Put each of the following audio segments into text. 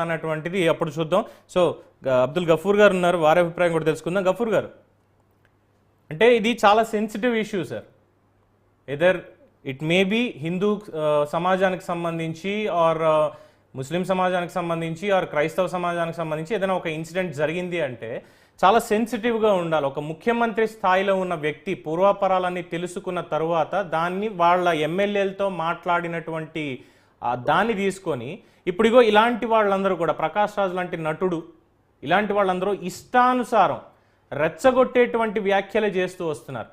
అన్నటువంటిది అప్పుడు చూద్దాం. సో అబ్దుల్ గఫూర్ గారు ఉన్నారు, వారి అభిప్రాయం కూడా తెలుసుకుందాం. గఫూర్ గారు, అంటే ఇది చాలా sensitive issue sir. Either it may be Hindu సమాజానికి సంబంధించి ఆర్ ముస్లిం సమాజానికి సంబంధించి ఆర్ క్రైస్తవ సమాజానికి సంబంధించి ఏదైనా ఒక ఇన్సిడెంట్ జరిగింది అంటే చాలా సెన్సిటివ్గా ఉండాలి. ఒక ముఖ్యమంత్రి స్థాయిలో ఉన్న వ్యక్తి పూర్వాపరాలన్నీ తెలుసుకున్న తరువాత దాన్ని వాళ్ళ ఎమ్మెల్యేలతో మాట్లాడినటువంటి దాన్ని తీసుకొని ఇప్పుడిగో ఇలాంటి వాళ్ళందరూ కూడా, ప్రకాష్ రాజ్ లాంటి నటుడు, ఇలాంటి వాళ్ళందరూ ఇష్టానుసారం రెచ్చగొట్టేటువంటి వ్యాఖ్యలు చేస్తూ వస్తున్నారు.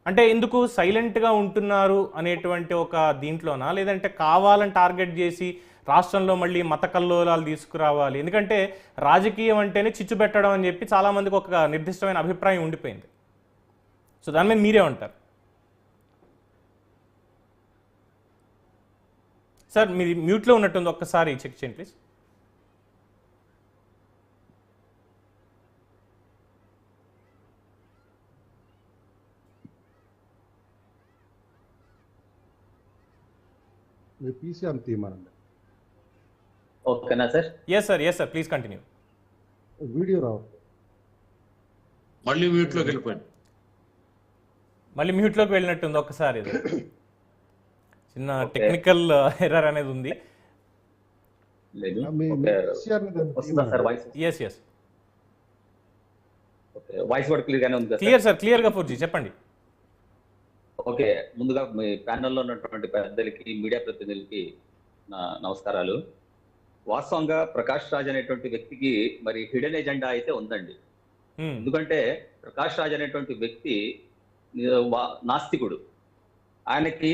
అంటే ఎందుకు సైలెంట్గా ఉంటున్నారు అనేటువంటి ఒక దీంట్లోనా, లేదంటే కావాలని టార్గెట్ చేసి రాష్ట్రంలో మళ్ళీ మత కల్లోలాలు తీసుకురావాలి? ఎందుకంటే రాజకీయం అంటేనే చిచ్చు పెట్టడం అని చెప్పి చాలామందికి ఒక నిర్దిష్టమైన అభిప్రాయం ఉండిపోయింది. సో దాని మీద మీరే ఉంటారు సార్. మీరు మ్యూట్లో ఉన్నట్టుంది, ఒక్కసారి చెక్ చేయండి ప్లీజ్. పీసీఆర్ తీయమనండి. ఓకేనా sir? Yes sir please continue. Video రావట్లేదు, మళ్ళీ మ్యూట్లోకి వెళ్ళిపోయింది. మళ్ళీ మ్యూట్లోకి వెళ్ళినట్టుంది, ఒక్కసారి చిన్న టెక్నికల్ ఎర్రర్ అనేది ఉంది. వాయిస్ కూడా క్లియర్ గానే ఉంది. క్లియర్ సార్, క్లియర్ గఫూర్జీ చెప్పండి. ఓకే, ముందుగా మీ ప్యానెల్లో ఉన్నటువంటి పెద్దలకి, మీడియా ప్రతినిధులకి నా నమస్కారాలు. వాస్తవంగా ప్రకాష్ రాజ్ అనేటువంటి వ్యక్తికి మరి హిడెన్ ఎజెండా అయితే ఉందండి. ఎందుకంటే ప్రకాష్ రాజ్ అనేటువంటి వ్యక్తి నాస్తికుడు, ఆయనకి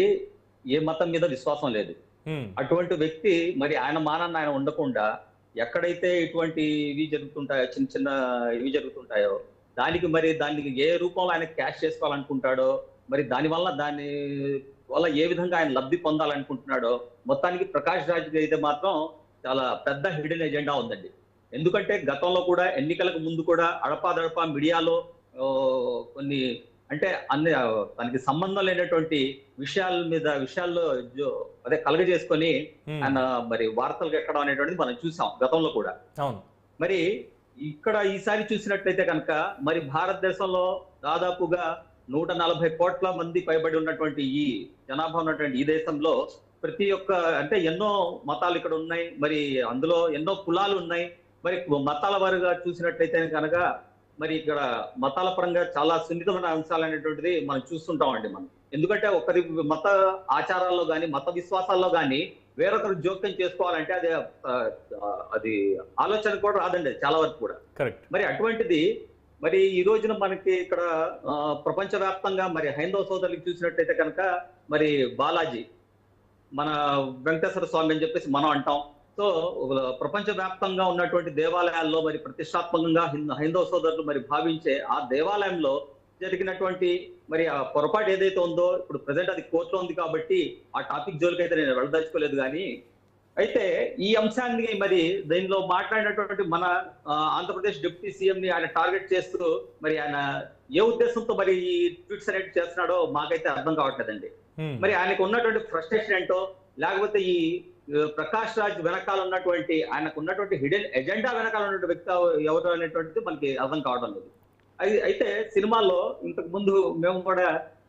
ఏ మతం మీద విశ్వాసం లేదు. అటువంటి వ్యక్తి మరి ఆయన మానాన్ని ఆయన ఉండకుండా ఎక్కడైతే ఇటువంటి ఇవి జరుగుతుంటాయో, చిన్న చిన్న ఇవి జరుగుతుంటాయో దానికి ఏ రూపంలో ఆయన క్యాష్ చేసుకోవాలనుకుంటాడో, మరి దాని వల్ల ఏ విధంగా ఆయన లబ్ధి పొందాలనుకుంటున్నాడో, మొత్తానికి ప్రకాష్ రాజ్ అయితే మాత్రం చాలా పెద్ద హిడెన్ ఎజెండా ఉందండి. ఎందుకంటే గతంలో కూడా, ఎన్నికలకు ముందు కూడా అడపాదడపా మీడియాలో కొన్ని అంటే తనకి సంబంధం లేనటువంటి విషయాల్లో అదే కలగజేసుకొని ఆయన మరి వార్తలు ఎక్కడం అనేటువంటిది మనం చూసాం గతంలో కూడా. మరి ఇక్కడ ఈసారి చూసినట్లయితే కనుక మరి భారతదేశంలో దాదాపుగా 140 కోట్ల మంది పైబడి ఉన్నటువంటి ఈ జనాభా ఉన్నటువంటి ఈ దేశంలో ప్రతి ఒక్క అంటే ఎన్నో మతాలు ఇక్కడ ఉన్నాయి, మరి అందులో ఎన్నో కులాలు ఉన్నాయి. మరి మతాల వారుగా చూసినట్లయితే కనుక మరి ఇక్కడ మతాల పరంగా చాలా సున్నితమైన అంశాలు అనేటువంటిది మనం చూస్తుంటామండి మనం. ఎందుకంటే ఒకరి మత ఆచారాల్లో కానీ, మత విశ్వాసాల్లో కానీ వేరొకరు జోక్యం చేసుకోవాలంటే అది ఆలోచన కూడా రాదండి చాలా వరకు కూడా. మరి అటువంటిది మరి ఈ రోజున మనకి ఇక్కడ ప్రపంచవ్యాప్తంగా మరి హైందవ సోదరులకు చూసినట్టయితే కనుక మరి బాలాజీ, మన వెంకటేశ్వర స్వామి అని చెప్పేసి మనం అంటాం. సో ప్రపంచవ్యాప్తంగా ఉన్నటువంటి దేవాలయాల్లో మరి ప్రతిష్టాత్మకంగా హైందవ సోదరులు మరి భావించే ఆ దేవాలయంలో జరిగినటువంటి మరి ఆ పొరపాటు ఏదైతే ఉందో, ఇప్పుడు ప్రజెంట్ అది కోర్టులో ఉంది కాబట్టి ఆ టాపిక్ జోలికి అయితే నేను వెళ్ళదలుచుకోలేదు. కానీ అయితే ఈ అంశాన్ని మరి దీనిలో మాట్లాడినటువంటి మన ఆంధ్రప్రదేశ్ డిప్యూటీ సీఎం ని ఆయన టార్గెట్ చేస్తూ మరి ఆయన ఏ ఉద్దేశంతో మరి ఈ ట్వీట్స్ అనేవి చేస్తున్నాడో మాకైతే అర్థం కావట్లేదండి. మరి ఆయనకు ఉన్నటువంటి ఫ్రస్ట్రేషన్ ఏంటో, లేకపోతే ఈ ప్రకాష్ రాజ్ వెనకాల ఉన్నటువంటి ఆయనకు ఉన్నటువంటి హిడెన్ ఎజెండా వెనకాల ఉన్నటువంటి వ్యక్తి ఎవరు అనేటువంటిది మనకి అర్థం కావడం లేదు. అయితే సినిమాల్లో ఇంతకు ముందు మేము కూడా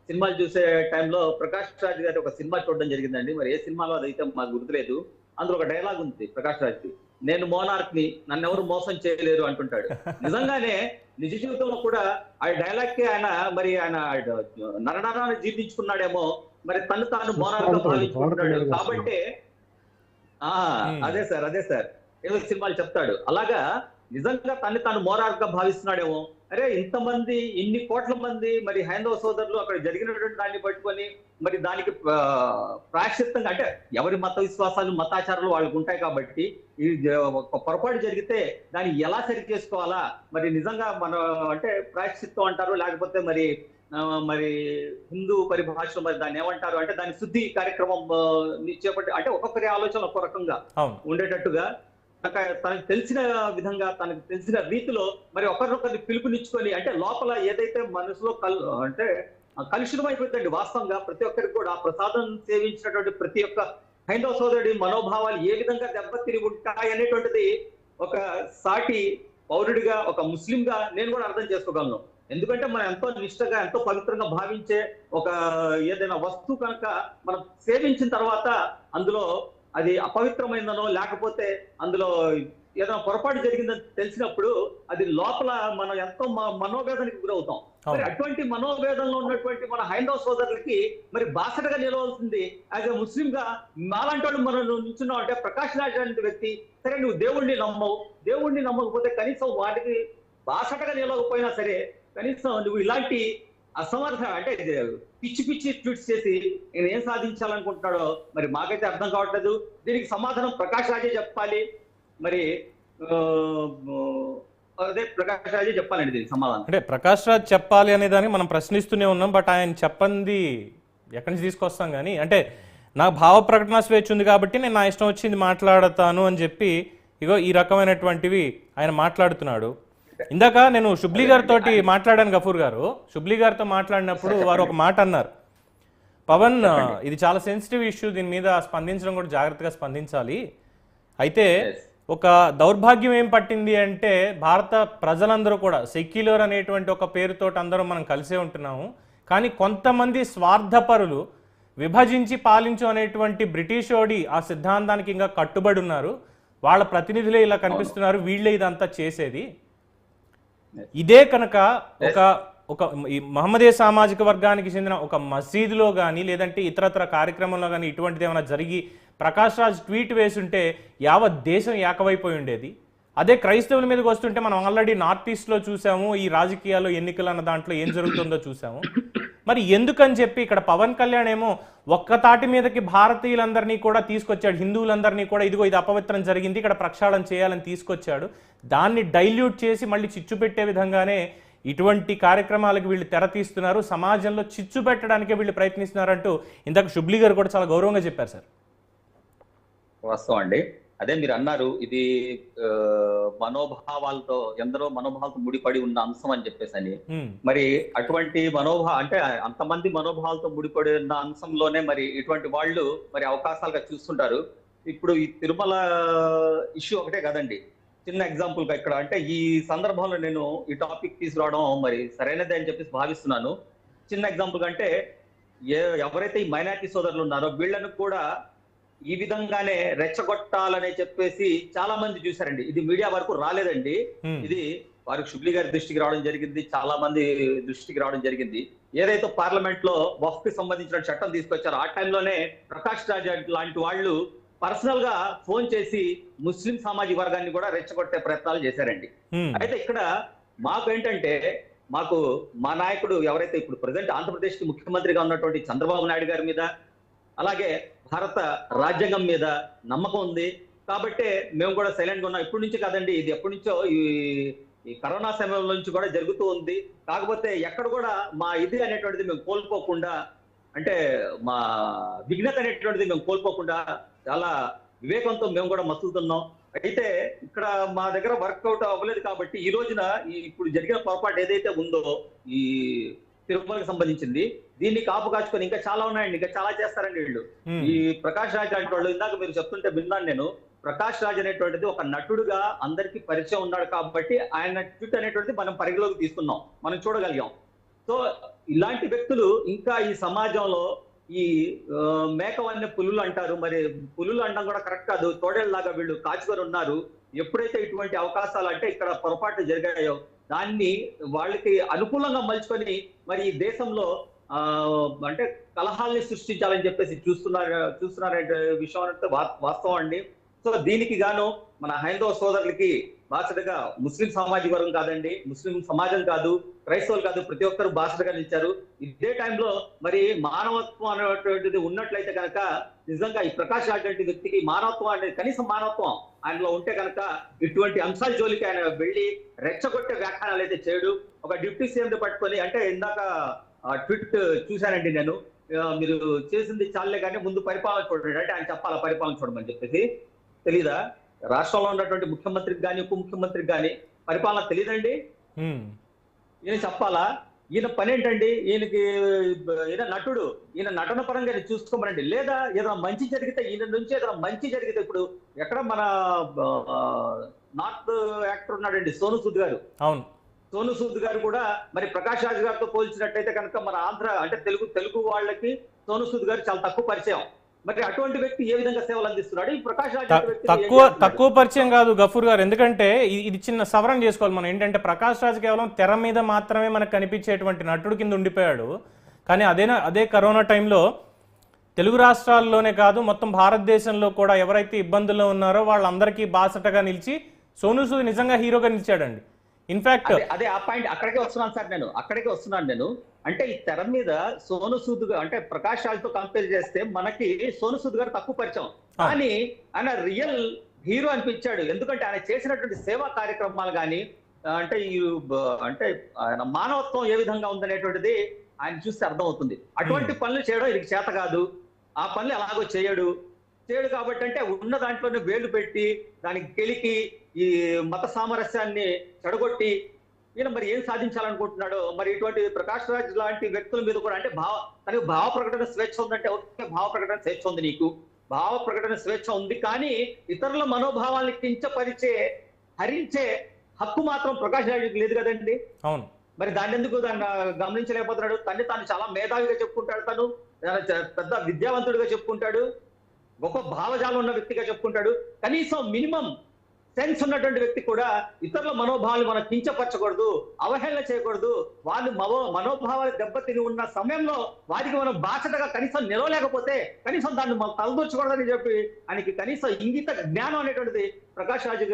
సినిమాలు చూసే టైంలో ప్రకాష్ రాజ్ గారి ఒక సినిమా చూడడం జరిగిందండి. మరి ఏ సినిమాలో అదైతే మాకు గుర్తులేదు. అందులో ఒక డైలాగ్ ఉంది ప్రకాష్ రాజ్కి, నేను మోనార్క్ ని, నన్ను ఎవరు మోసం చేయలేరు అంటుంటాడు. నిజంగానే నిజ జీవితంలో కూడా ఆ డైలాగ్ కి ఆయన నరనరాన్ని జీర్ణించుకున్నాడేమో, మరి తను తాను మోనార్క్ గా భావించుకుంటున్నాడు కాబట్టి అదే సార్ ఏదో సినిమాలు చెప్తాడు. అలాగా నిజంగా తను తాను మోనార్క్ గా భావిస్తున్నాడేమో. అరే ఇంతమంది, ఇన్ని కోట్ల మంది మరి హైందవ సోదరులు అక్కడ జరిగినటువంటి దాన్ని పట్టుకొని మరి దానికి ప్రాయశ్చిత్తంగా అంటే ఎవరి మత విశ్వాసాలు, మతాచారాలు వాళ్ళకు ఉంటాయి కాబట్టి ఈ పొరపాటు జరిగితే దాన్ని ఎలా సరి చేసుకోవాలా, మరి నిజంగా మన అంటే ప్రాయశ్చిత్తం అంటారు, లేకపోతే మరి హిందూ పరిభాషలో మరి దాన్ని ఏమంటారు అంటే దాని శుద్ధి కార్యక్రమం చేపట్టి, అంటే ఒక్కొక్కరి ఆలోచన ఒక్కో రకంగా ఉండేటట్టుగా తనకు తెలిసిన విధంగా, తనకు తెలిసిన రీతిలో మరి ఒకరినొకరిని పిలుపునిచ్చుకొని, అంటే లోపల ఏదైతే మనసులో అంటే కలుషితం అయిపోతుందండి. వాస్తవంగా ప్రతి ఒక్కరికి కూడా ప్రసాదం సేవించినటువంటి ప్రతి ఒక్క హైందవ సోదరుడి మనోభావాలు ఏ విధంగా దెబ్బతిని ఉంటాయి అనేటువంటిది ఒక సాటి పౌరుడిగా, ఒక ముస్లింగా నేను కూడా అర్థం చేసుకోగలను. ఎందుకంటే మనం ఎంతో నిష్టగా, ఎంతో పవిత్రంగా భావించే ఒక ఏదైనా వస్తువు కనుక మనం సేవించిన తర్వాత అందులో అది అపవిత్రమైందనో లేకపోతే అందులో ఏదైనా పొరపాటు జరిగిందని తెలిసినప్పుడు అది లోపల మనం ఎంతో మనోవేదనకి గురవుతాం. మరి అటువంటి మనోవేదనలో ఉన్నటువంటి మన హైందవ సోదరులకి మరి బాసటగా నిలవలసింది యాజ్ ఎ ముస్లిం గా మాలాంటి వాళ్ళు మనం నిల్చున్నాం అంటే ప్రకాష్ రాజ్ అనే వ్యక్తి, సరే నువ్వు దేవుణ్ణి నమ్మవు, దేవుణ్ణి నమ్మకపోతే కనీసం వాటికి బాసటగా నిలవకపోయినా సరే కనీసం నువ్వు ఇలాంటి అసమర్థ అంటే పిచ్చి పిచ్చి ట్వీట్స్ చేసి నేను ఏం సాధించాలనుకుంటున్నాడో మరి మాకైతే అర్థం కావట్లేదు. దీనికి సమాధానం ప్రకాష్ రాజే చెప్పాలి. మరి అదే ప్రకాష్ రాజే చెప్పాలండి దీనికి సమాధానం. అంటే ప్రకాష్ రాజ్ చెప్పాలి అనే దాన్ని మనం ప్రశ్నిస్తూనే ఉన్నాం. బట్ ఆయన చెప్పంది ఎక్కడి నుంచి తీసుకొస్తాం కానీ, అంటే నాకు భావ ప్రకటన స్వేచ్ఛ ఉంది కాబట్టి నేను నా ఇష్టం వచ్చింది మాట్లాడతాను అని చెప్పి ఇగో ఈ రకమైనటువంటివి ఆయన మాట్లాడుతున్నాడు. ఇందాక నేను షుబ్లీ గారితో మాట్లాడాను, గఫూర్ గారు షుబ్లీ గారితో మాట్లాడినప్పుడు వారు ఒక మాట అన్నారు, పవన్ ఇది చాలా సెన్సిటివ్ ఇష్యూ, దీని మీద స్పందించడం కూడా జాగ్రత్తగా స్పందించాలి. అయితే ఒక దౌర్భాగ్యం ఏం పట్టింది అంటే భారత ప్రజలందరూ కూడా సెక్యులర్ అనేటువంటి ఒక పేరుతో అందరూ మనం కలిసే ఉంటున్నాము. కానీ కొంతమంది స్వార్థపరులు విభజించి పాలించు అనేటువంటి బ్రిటిషోడి ఆ సిద్ధాంతానికి ఇంకా కట్టుబడి ఉన్నారు. వాళ్ళ ప్రతినిధులే ఇలా కనిపిస్తున్నారు, వీళ్ళే ఇదంతా చేసేది. ఇదే కనుక ఒక ఈ మహమ్మదీయ సామాజిక వర్గానికి చెందిన ఒక మసీదులో కానీ లేదంటే ఇతరత్ర కార్యక్రమంలో కానీ ఇటువంటిది ఏమైనా జరిగి ప్రకాష్ రాజ్ ట్వీట్ వేసుంటే యావత్ దేశం ఏకమైపోయి ఉండేది. అదే క్రైస్తవుల మీదకి వస్తుంటే మనం ఆల్రెడీ నార్త్ ఈస్ట్లో చూసాము, ఈ రాజకీయాల్లో ఎన్నికలు అన్న దాంట్లో ఏం జరుగుతుందో చూసాము. మరి ఎందుకని చెప్పి ఇక్కడ పవన్ కళ్యాణ్ ఏమో ఒక్క తాటి మీదకి భారతీయులందరినీ కూడా తీసుకొచ్చాడు, హిందువులందరినీ కూడా ఇదిగో ఇది అపవిత్రం జరిగింది ఇక్కడ ప్రక్షాళన చేయాలని తీసుకొచ్చాడు. దాన్ని డైల్యూట్ చేసి మళ్ళీ చిచ్చు పెట్టే విధంగానే ఇటువంటి కార్యక్రమాలకు వీళ్ళు తెర తీస్తున్నారు, సమాజంలో చిచ్చు పెట్టడానికే వీళ్ళు ప్రయత్నిస్తున్నారంటూ ఇందాక షుబ్లీ గారు కూడా చాలా గౌరవంగా చెప్పారు సార్. వాస్తవం అండి, అదే మీరు అన్నారు ఇది మనోభావాలతో ఎందరో మనోభావాలతో ముడిపడి ఉన్న అంశం అని చెప్పేసి అని. మరి అటువంటి అంటే అంతమంది మనోభావాలతో ముడిపడి ఉన్న అంశంలోనే మరి ఇటువంటి వాళ్ళు మరి అవకాశాలుగా చూస్తుంటారు. ఇప్పుడు ఈ తిరుమల ఇష్యూ ఒకటే కదండి, చిన్న ఎగ్జాంపుల్ గా ఇక్కడ అంటే ఈ సందర్భంలో నేను ఈ టాపిక్ తీసుకురావడం మరి సరైనదే అని చెప్పేసి భావిస్తున్నాను. చిన్న ఎగ్జాంపుల్ అంటే ఎవరైతే ఈ మైనారిటీ సోదరులు ఉన్నారో వీళ్ళను కూడా ఈ విధంగానే రెచ్చగొట్టాలని చెప్పేసి చాలా మంది చూశారండి. ఇది మీడియా వరకు రాలేదండి, ఇది వారికి షుబ్లీ గారి దృష్టికి రావడం జరిగింది, చాలా మంది దృష్టికి రావడం జరిగింది. ఏదైతే పార్లమెంట్ లో వఫ్ కి సంబంధించిన చట్టం తీసుకొచ్చారో ఆ టైంలోనే ప్రకాష్ రాజ్ లాంటి వాళ్ళు పర్సనల్ గా ఫోన్ చేసి ముస్లిం సామాజిక వర్గాన్ని కూడా రెచ్చగొట్టే ప్రయత్నాలు చేశారండి. అయితే ఇక్కడ మాకు ఏంటంటే మా నాయకుడు ఎవరైతే ఇప్పుడు ప్రజెంట్ ఆంధ్రప్రదేశ్ కి ముఖ్యమంత్రిగా ఉన్నటువంటి చంద్రబాబు నాయుడు గారి మీద అలాగే భారత రాజ్యాంగం మీద నమ్మకం ఉంది కాబట్టి మేము కూడా సైలెంట్ గా ఉన్నాం. ఇప్పటి నుంచి కాదండి, ఇది ఎప్పటి నుంచో ఈ కరోనా సమయంలో నుంచి కూడా జరుగుతూ ఉంది. కాకపోతే ఎక్కడ కూడా మా ఇది అనేటువంటిది మేము కోల్పోకుండా, అంటే మా విఘ్నత అనేటువంటిది మేము కోల్పోకుండా చాలా వివేకంతో మేము కూడా మసులుతున్నాం. అయితే ఇక్కడ మా దగ్గర వర్కౌట్ అవ్వలేదు కాబట్టి ఈ రోజున ఇప్పుడు జరిగిన పొరపాటు ఏదైతే ఉందో ఈ తిరుమలకి సంబంధించింది దీన్ని కాపు కాచుకొని ఇంకా చాలా ఉన్నాయండి, ఇంకా చాలా చేస్తారండి వీళ్ళు. ఈ ప్రకాష్ రాజ్ లాంటి వాళ్ళు ఇందాక మీరు చెప్తుంటే విన్నాను నేను. ప్రకాష్ రాజ్ అనేటువంటిది ఒక నటుడుగా అందరికీ పరిచయం ఉన్నాడు కాబట్టి ఆయన ట్వీట్ అనేటువంటిది మనం పరిగణలోకి తీసుకున్నాం, మనం చూడగలిగాం. సో ఇలాంటి వ్యక్తులు ఇంకా ఈ సమాజంలో ఈ మేకవన్నీ పులులు అంటారు, మరి పులులు అనడం కూడా కరెక్ట్ కాదు, తోడేళ్లాగా వీళ్ళు కాచుకొని ఉన్నారు. ఎప్పుడైతే ఇటువంటి అవకాశాలు అంటే ఇక్కడ పొరపాట్లు జరిగాయో దాన్ని వాళ్ళకి అనుకూలంగా మలుచుకొని మరి ఈ దేశంలో అంటే కలహాల్ని సృష్టించాలని చెప్పేసి చూస్తున్నారంటే విషయం అంటే వాస్తవం అండి. సో దీనికి గాను మన హైందవ సోదరులకి బాసటగా ముస్లిం సామాజిక వర్గం కాదండి, ముస్లిం సమాజం కాదు, క్రైస్తవులు కాదు, ప్రతి ఒక్కరు బాసటగా నిలిచారు. ఇదే టైంలో మరి మానవత్వం అనేటువంటిది ఉన్నట్లయితే కనుక నిజంగా ఈ ప్రకాష్ రాజ్ లాంటి వ్యక్తికి మానవత్వం అనేది కనీసం మానవత్వం ఆయనలో ఉంటే కనుక ఇటువంటి అంశాల జోలికి ఆయన వెళ్ళి రెచ్చగొట్టే వ్యాఖ్యానాలు అయితే చేయడు. ఒక డిప్యూటీ సీఎం పట్టుకొని అంటే ఇందాక ట్వీట్ చూశానండి నేను, మీరు చేసింది చాలే కానీ ముందు పరిపాలన చూడండి అంటే ఆయన చెప్పాలా పరిపాలన చూడమని చెప్పేసి. తెలీదా? రాష్ట్రంలో ఉన్నటువంటి ముఖ్యమంత్రికి కానీ ఉప ముఖ్యమంత్రికి కానీ పరిపాలన తెలియదండి, నేను చెప్పాలా? ఈయన పని ఏంటండి? ఈయన నటుడు, ఈయన నటన పరంగా చూసుకోమనండి. లేదా ఏదైనా మంచి జరిగితే, ఈయన నుంచి ఏదైనా మంచి జరిగితే, ఇప్పుడు ఎక్కడ మన నార్త్ యాక్టర్ ఉన్నాడండి సోను సూద్ గారు. అవును, సోను సూద్ గారు కూడా మరి ప్రకాష్ రాజ్ గారితో పోల్చినట్టయితే కనుక మన ఆంధ్ర అంటే తెలుగు వాళ్ళకి సోను సూద్ గారు చాలా తక్కువ పరిచయం. మరి అటువంటి వ్యక్తి ఏ విధంగా సేవలు అందిస్తున్నాడు? ఈ ప్రకాష్ రాజ్ అనే వ్యక్తి తక్కువ పరిచయం కాదు గఫూర్ గారు, ఎందుకంటే ఇది చిన్న సవరణ చేసుకోవాలి మనం. ఏంటంటే ప్రకాష్ రాజ్ కేవలం తెర మీద మాత్రమే మనకు కనిపించేటువంటి నటుడు కింద ఉండిపోయాడు. కానీ అదే కరోనా టైంలో తెలుగు రాష్ట్రాల్లోనే కాదు మొత్తం భారతదేశంలో కూడా ఎవరైతే ఇబ్బందుల్లో ఉన్నారో వాళ్ళందరికీ బాసటగా నిలిచి సోను సూద్ నిజంగా హీరోగా నిలిచాడండి. ఇన్ఫాక్ట్ అదే ఆ పాయింట్ అక్కడికే వస్తున్నాను సార్, అక్కడికే వస్తున్నాను నేను. అంటే ఈ తెర మీద సోను సూద్ గారు అంటే ప్రకాష్ రాజ్ తో కంపేర్ చేస్తే మనకి సోను సూద్ గారు తక్కువ పరిచయం, కానీ ఆయన రియల్ హీరో అనిపించాడు. ఎందుకంటే ఆయన చేసినటువంటి సేవా కార్యక్రమాలు కానీ అంటే ఆయన మానవత్వం ఏ విధంగా ఉందనేటువంటిది ఆయన చూస్తే అర్థమవుతుంది. అటువంటి పనులు చేయడం ఇది చేత కాదు, ఆ పనులు ఎలాగో చేయడు కాబట్టి అంటే ఉన్న దాంట్లోనే వేళ్లు పెట్టి దానికి గెలికి ఈ మత సామరస్యాన్ని చెడగొట్టి ఈయన మరి ఏం సాధించాలనుకుంటున్నాడో. మరి ఇటువంటి ప్రకాష్ రాజ్ లాంటి వ్యక్తుల మీద కూడా అంటే తనకు భావ ప్రకటన స్వేచ్ఛ ఉందంటే ఓకే, భావ ప్రకటన స్వేచ్ఛ ఉంది, నీకు భావ ప్రకటన స్వేచ్ఛ ఉంది, కానీ ఇతరుల మనోభావాల్ని కించపరిచే హరించే హక్కు మాత్రం ప్రకాష్ రాజ్కి లేదు కదండి. అవును, మరి దాన్ని గమనించలేకపోతున్నాడు. తాను చాలా మేధావిగా చెప్పుకుంటాడు, తను పెద్ద విద్యావంతుడిగా చెప్పుకుంటాడు, గొప్ప భావజాలం ఉన్న వ్యక్తిగా చెప్పుకుంటాడు. కనీసం మినిమం సెన్స్ ఉన్నటువంటి వ్యక్తి కూడా ఇతరుల మనోభావాలు మనం కించపరచకూడదు, అవహేళన చేయకూడదు. వాళ్ళు మనోభావాలు దెబ్బతిని ఉన్న సమయంలో వారికి మనం బాధ్యతగా కనీసం నిలవలేకపోతే కనీసం దాన్ని మనం తలదూర్చకూడదని చెప్పి ఆయనకి కనీసం ఇంగిత జ్ఞానం అనేటువంటిది ప్రకాష్ రాజ్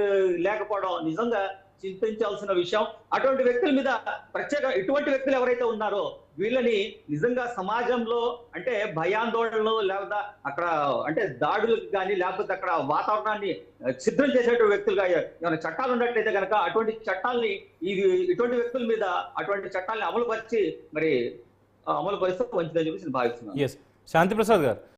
లేకపోవడం నిజంగా చింతించాల్సిన విషయం. అటువంటి వ్యక్తుల మీద ఇటువంటి వ్యక్తులు ఎవరైతే ఉన్నారో వీళ్ళని నిజంగా సమాజంలో అంటే భయాందోళనలు లేకపోతే అక్కడ అంటే దాడులకు కానీ లేకపోతే అక్కడ వాతావరణాన్ని ఛిద్రం చేసేటువంటి వ్యక్తులుగా ఏమైనా చట్టాలు ఉన్నట్లయితే కనుక అటువంటి చట్టాలని ఇటువంటి వ్యక్తుల మీద అటువంటి చట్టాలని అమలు పరిస్తే మంచిదని చెప్పేసి నేను భావిస్తున్నాను. శాంతి ప్రసాద్ గారు.